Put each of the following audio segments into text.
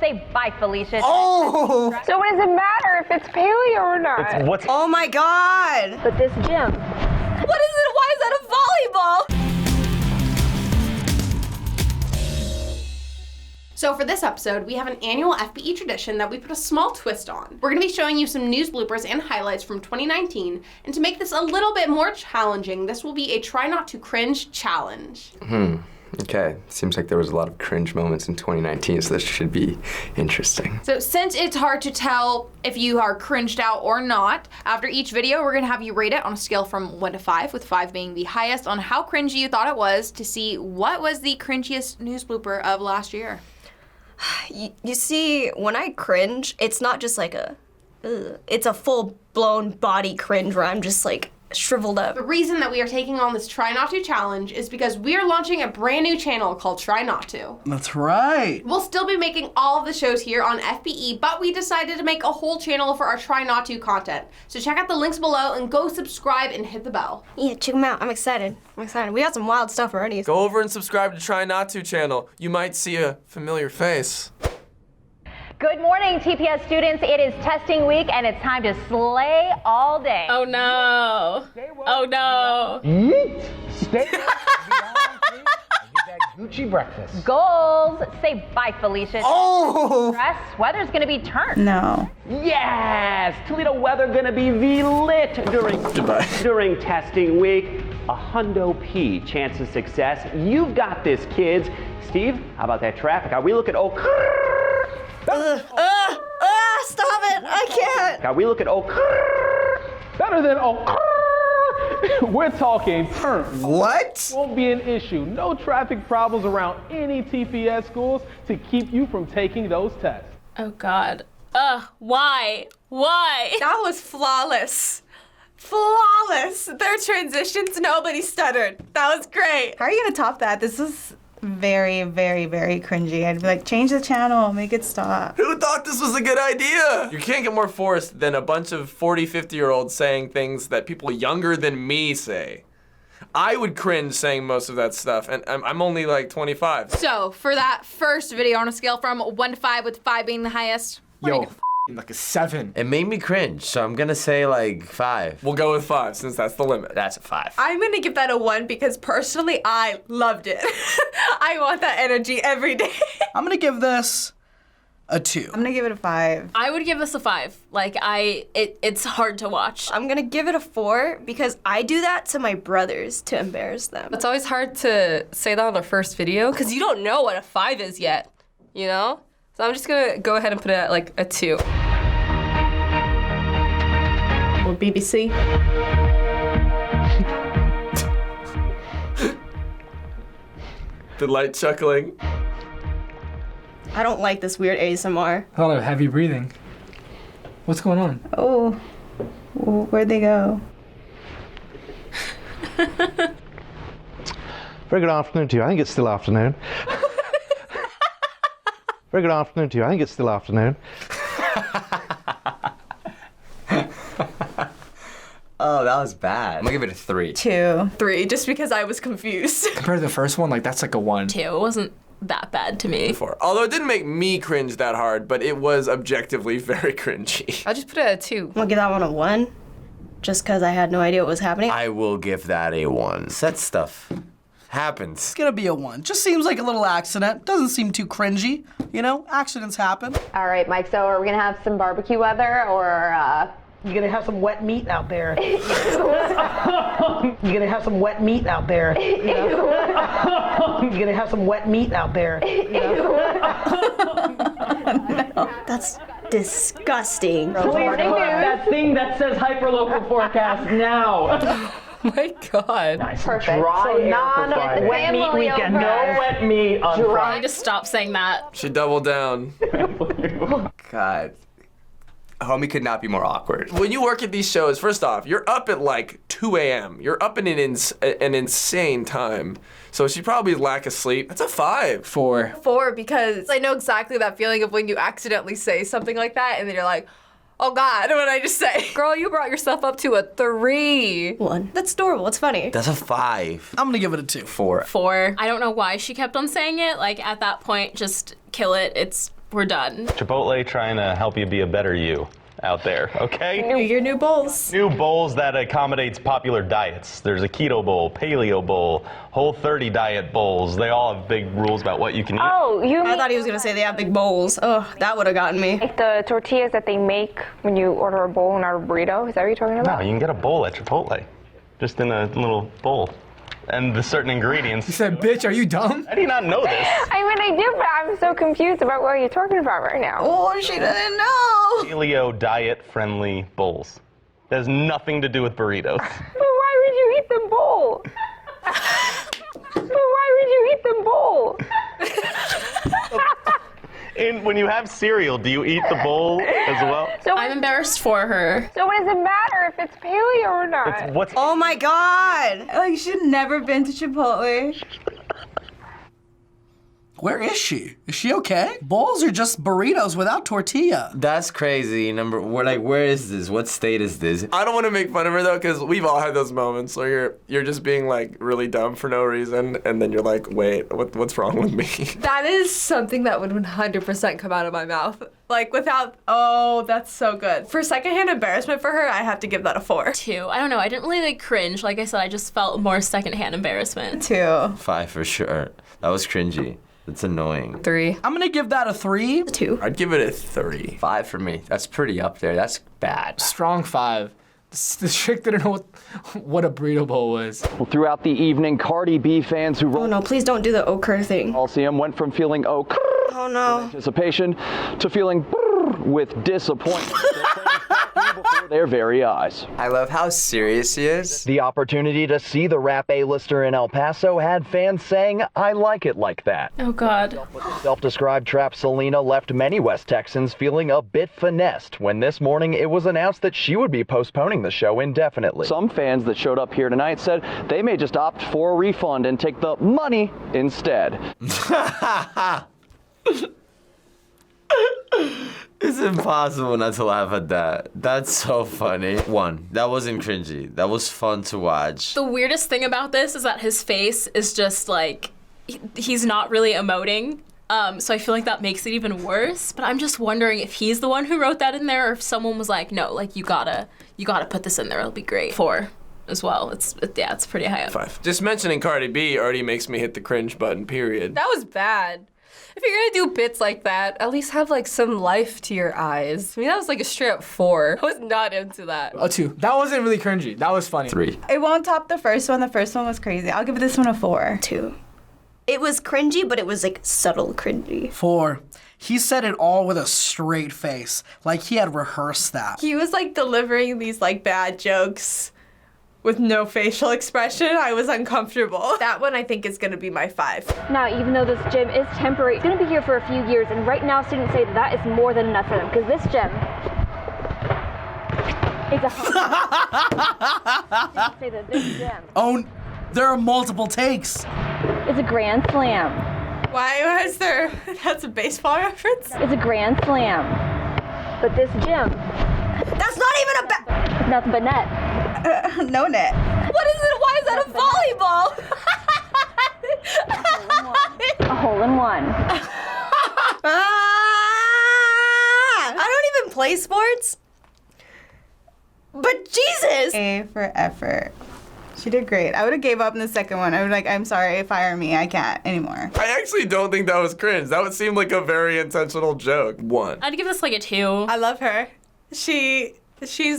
Say bye, Felicia. Oh! So what does it matter if it's paleo or not? Oh my God! But this gym. What is it? Why is that a volleyball? So for this episode, we have an annual FBE tradition that we put a small twist on. We're gonna be showing you some news bloopers and highlights from 2019, and to make this a little bit more challenging, this will be a Try Not To Cringe challenge. Okay, seems like there was a lot of cringe moments in 2019, so this should be interesting. So since it's hard to tell if you are cringed out or not, after each video, we're gonna have you rate it on a scale from 1 to 5, with 5 being the highest on how cringy you thought it was, to see what was the cringiest news blooper of last year. You see, when I cringe, it's not just like it's a full-blown body cringe where I'm just like shriveled up. The reason that we are taking on this Try Not To challenge is because we are launching a brand new channel called Try Not To. That's right. We'll still be making all of the shows here on FBE, but we decided to make a whole channel for our Try Not To content. So check out the links below and go subscribe and hit the bell. Yeah, check them out. I'm excited. We got some wild stuff already. Go over and subscribe to Try Not To channel. You might see a familiar face. Good morning, TPS students. It is testing week, and it's time to slay all day. Oh no. Oh no. Yeet! Stay beyond and get that Gucci breakfast. Goals. Say bye, Felicia. Oh! Stress. Weather's gonna be turned. No. Yes! Toledo weather gonna be lit during testing week. A hundo P chance of success. You've got this, kids. Steve, how about that traffic? Are we looking Stop it! I can't! Are we looking better than We're talking turn. What? Won't be an issue. No traffic problems around any TPS schools to keep you from taking those tests. Oh God. Why? Why? That was flawless. Flawless. Their transitions, nobody stuttered. That was great. How are you gonna top that? This is very, very, very cringy. I'd be like, change the channel, make it stop. Who thought this was a good idea? You can't get more forced than a bunch of 40, 50-year-olds saying things that people younger than me say. I would cringe saying most of that stuff, and I'm only like 25. So for that first video on a scale from 1 to 5, with 5 being the highest, Yo, like a 7. It made me cringe, so I'm gonna say like 5. We'll go with 5 since that's the limit. That's a 5. I'm gonna give that a 1 because personally, I loved it. I want that energy every day. I'm gonna give this a 2. I'm gonna give it a 5. I would give this a 5. Like it's hard to watch. I'm gonna give it a 4 because I do that to my brothers to embarrass them. It's always hard to say that on the first video because you don't know what a 5 is yet, you know? So I'm just gonna go ahead and put it at like a 2. Well, BBC. The light chuckling. I don't like this weird ASMR. A lot of heavy breathing. What's going on? Oh, where'd they go? Very good afternoon to you. I think it's still afternoon. Very good afternoon to you. I think it's still afternoon. Oh, that was bad. I'm gonna give it a 3. 2. 3, just because I was confused. Compared to the first one, like that's like a 1. 2. It wasn't that bad to me. Although it didn't make me cringe that hard, but it was objectively very cringy. I'll just put it at a 2. I'm gonna give that one a 1, just because I had no idea what was happening. I will give that a 1. Set stuff happens. It's gonna be a 1. Just seems like a little accident. Doesn't seem too cringy. You know, accidents happen. All right, Mike, so are we gonna have some barbecue weather or You're gonna have some wet meat out there. You're gonna have some wet meat out there. You know? You're gonna have some wet meat out there. You know? That's disgusting. Please put that thing that says hyperlocal forecast now. Oh my God. Nice. Perfect. Dry So air for Friday. Wet meat weekend. No wet meat on I Friday. just stopped saying that. She doubled down. God. Homie could not be more awkward. When you work at these shows, first off, you're up at like 2 a.m. You're up in an insane time. So she probably lack of sleep. That's a 5. 4. 4 because I know exactly that feeling of when you accidentally say something like that and then you're like, oh God, what did I just say? Girl, you brought yourself up to a 3. 1. That's adorable. It's funny. That's a 5. I'm gonna give it a 2. 4. 4. I don't know why she kept on saying it. Like at that point, just kill it. we're done. Chipotle trying to help you be a better you out there, okay? Your new bowls. New bowls that accommodates popular diets. There's a keto bowl, paleo bowl, Whole30 diet bowls. They all have big rules about what you can eat. Oh, I thought he was gonna say they have big bowls. Oh, that would have gotten me. Like the tortillas that they make when you order a bowl and not a burrito. Is that what you're talking about? No, you can get a bowl at Chipotle, just in a little bowl. And the certain ingredients. He said, bitch, are you dumb? How do you not know this? I mean, I do, but I'm so confused about what you're talking about right now. Oh, she didn't know. Paleo diet-friendly bowls. That has nothing to do with burritos. But why would you eat the bowl? But why would you eat the bowl? And when you have cereal, do you eat the bowl as well? So I'm embarrassed for her. So what does it matter if it's paleo or not? Oh my God. Like, she'd never been to Chipotle. Where is she? Is she okay? Bowls are just burritos without tortilla. That's crazy. Where is this? What state is this? I don't want to make fun of her though, because we've all had those moments where you're just being like really dumb for no reason, and then you're like, wait, what's wrong with me? That is something that would 100% come out of my mouth. Like without, oh, that's so good. For secondhand embarrassment for her, I have to give that a 4. 2. I don't know. I didn't really like cringe. Like I said, I just felt more secondhand embarrassment. 2. 5 for sure. That was cringy. It's annoying. 3. I'm gonna give that a 3. 2. I'd give it a 3. 5 for me. That's pretty up there. That's bad. Strong 5. The chick didn't know what a burrito bowl was. Well, throughout the evening, Cardi B fans who Oh no, please don't do the ochre thing. Coliseum went from feeling Oh no. anticipation to feeling with disappointment before their very eyes. I love how serious he is. The opportunity to see the rap A-lister in El Paso had fans saying, "I like it like that." Oh God. Self-described trap Selena left many West Texans feeling a bit finessed when this morning it was announced that she would be postponing the show indefinitely. Some fans that showed up here tonight said they may just opt for a refund and take the money instead. It's impossible not to laugh at that. That's so funny. 1, that wasn't cringy. That was fun to watch. The weirdest thing about this is that his face is just like, he's not really emoting. So I feel like that makes it even worse. But I'm just wondering if he's the one who wrote that in there, or if someone was like, no, like you gotta put this in there. It'll be great. 4 as well. It's pretty high up. 5. Just mentioning Cardi B already makes me hit the cringe button, period. That was bad. If you're gonna do bits like that, at least have like some life to your eyes. I mean, that was like a straight up 4. I was not into that. A 2. That wasn't really cringy. That was funny. 3. It won't top the first one. The first one was crazy. I'll give this one a 4. 2. It was cringy, but it was like subtle cringy. 4. He said it all with a straight face, like he had rehearsed that. He was like delivering these like bad jokes with no facial expression. I was uncomfortable. That one I think is gonna be my 5. Now, even though this gym is temporary, it's going to be here for a few years, and right now students say that is more than enough for them, because this gym is a say that this gym Oh, there are multiple takes. is a grand slam. Why is there, that's a baseball reference? It's a grand slam. But this gym, That's not even a it's nothing but net. No net. What is it? Why is that a volleyball? A hole in one. I don't even play sports. But Jesus! A for effort. She did great. I would have gave up in the second one. I would like, I'm sorry, fire me. I can't anymore. I actually don't think that was cringe. That would seem like a very intentional joke. 1. I'd give this like a 2. I love her. She's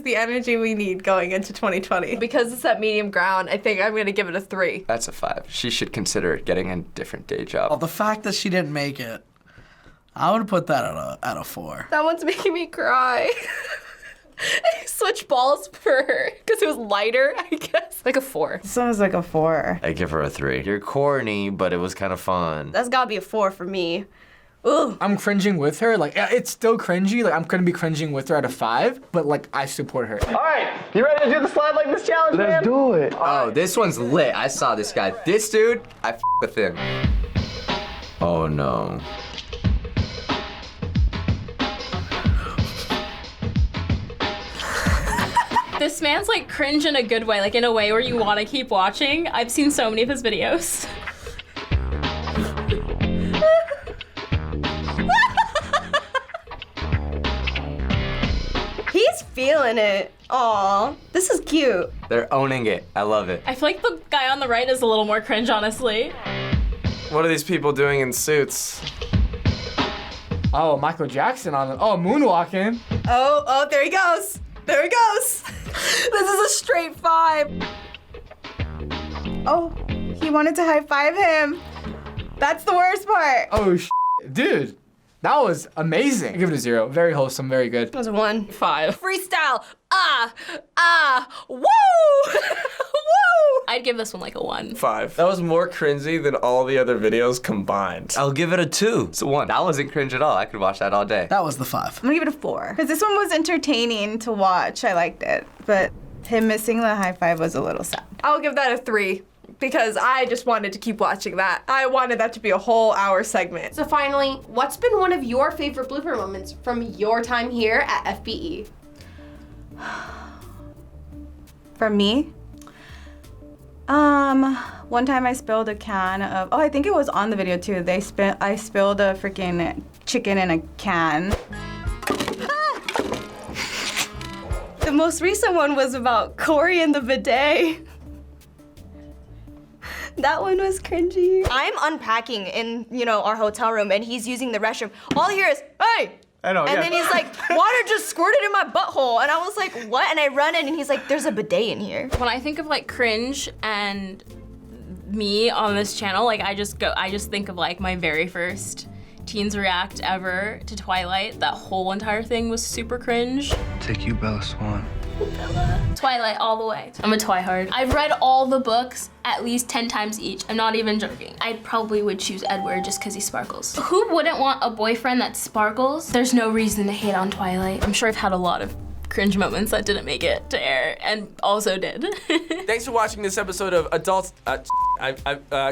the energy we need going into 2020. Because it's that medium ground, I think I'm gonna give it a 3. That's a 5. She should consider getting a different day job. Well, the fact that she didn't make it, I would put that at a 4. That one's making me cry. I switched balls for her because it was lighter, I guess. Like a 4. This one was like a 4. I give her a 3. You're corny, but it was kind of fun. That's gotta be a 4 for me. Ugh. I'm cringing with her. Like, it's still cringy. Like, I'm gonna be cringing with her at a 5, but like, I support her. All right, you ready to do the slide like this challenge, man? Let's do it. Oh, this one's lit. I saw this guy. This dude, I f with him. Oh no. This man's like cringe in a good way, like in a way where you want to keep watching. I've seen so many of his videos. feeling it. Aw, this is cute. They're owning it. I love it. I feel like the guy on the right is a little more cringe, honestly. What are these people doing in suits? Oh, Michael Jackson on it. Oh, moonwalking. Oh, there he goes. There he goes. This is a straight 5. Oh, he wanted to high five him. That's the worst part. Oh, dude. That was amazing. I give it a 0. Very wholesome, very good. That was a 1. 5. Freestyle. Woo! Woo! I'd give this one like a 1. 5. That was more cringy than all the other videos combined. I'll give it a 2. It's a 1. That wasn't cringe at all. I could watch that all day. That was the 5. I'm gonna give it a 4. Because this one was entertaining to watch. I liked it. But him missing the high five was a little sad. I'll give that a 3 because I just wanted to keep watching that. I wanted that to be a whole hour segment. So finally, what's been one of your favorite blooper moments from your time here at FBE? For me? One time I spilled a can of, I think it was on the video too. I spilled a freaking chicken in a can. The most recent one was about Corey and the bidet. That one was cringy. I'm unpacking in, our hotel room and he's using the restroom. All I hear is, hey! I know, And then he's like, water just squirted in my butthole. And I was like, what? And I run in and he's like, there's a bidet in here. When I think of like cringe and me on this channel, like I just think of like my very first Teens React ever to Twilight. That whole entire thing was super cringe. Take you, Bella Swan. Twilight all the way. I'm a twihard. I've read all the books at least 10 times each. I'm not even joking. I probably would choose Edward just because he sparkles. Who wouldn't want a boyfriend that sparkles? There's no reason to hate on Twilight. I'm sure I've had a lot of cringe moments that didn't make it to air and also did. Thanks for watching this episode of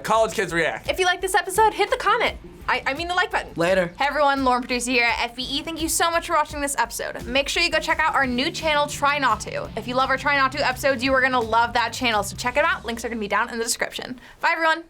College Kids React. If you like this episode, hit the comment. I mean the like button. Later. Hey everyone, Lauren, producer here at FBE. Thank you so much for watching this episode. Make sure you go check out our new channel, Try Not To. If you love our Try Not To episodes, you are gonna love that channel, so check it out. Links are gonna be down in the description. Bye everyone.